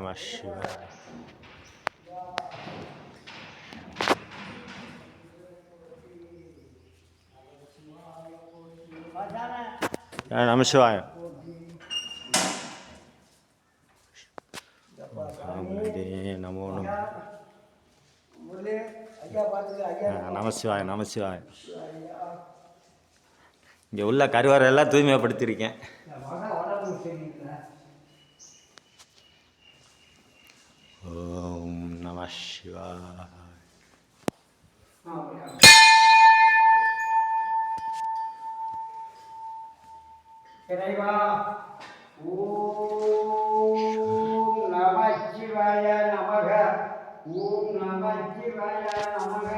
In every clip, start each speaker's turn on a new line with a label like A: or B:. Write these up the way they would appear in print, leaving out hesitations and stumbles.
A: நம சிவாய. நம சிவாய. நமோ நம. நம சிவாய நம சிவாய. இங்கே உள்ள கருவறை எல்லாம் தூய்மைப்படுத்தியிருக்கேன். ஓம் நம சிவாய.
B: இறைவா ஓம் நம சிவாய நமக. ஓம் நம சிவாய நமக.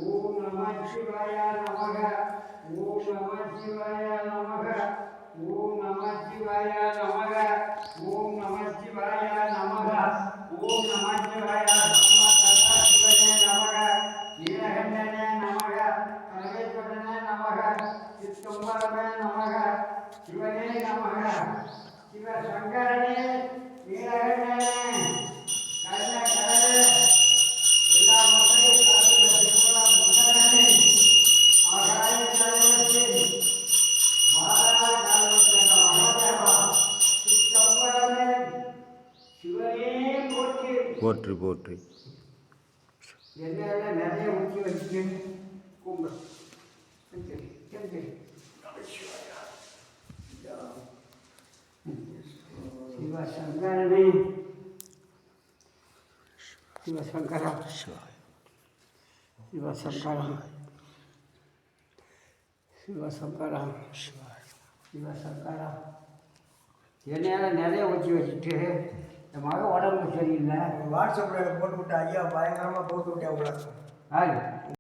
B: ஓம் நம சிவாய நமக. ஓம் நம சிவாய நமக. ஓம் நம சிவாய நமக. ஓம் நம சிவாய நமக. ஓம் நம சிவாய சிவனே நமக. நீலகண்டனே நமக. கனகேஸ்வரனே நமக. சித்தம்பரமே நமக. சிவனே நமக. சிவசங்கரனே நீலகண்டனே கருணக்கடலே எல்லா மக்களையும் காத்துள்ள திருமண முன்னரனே ஆகாய தலைவரே மாதா காலவரே மகாதேவா சித்தம்பரமே சிவனே போற்றி
A: போற்று போற்று.
B: எண்ணெயெல்லாம் நிறைய ஊற்றி வச்சுட்டு கும்பிடு. சிவசங்கரனே சிவசங்கரா சிவசங்கரா சிவசங்கரா சிவசங்கரா எண்ணெயெல்லாம் நிறைய ஊற்றி வச்சுட்டு இந்த மக உடம்புக்கு சரியில்லை.
C: வாட்ஸ்அப்பில் போட்டு விட்டேன் ஐயா, பயங்கரமாக போட்டு விட்டேன் உங்களை.
B: ஆ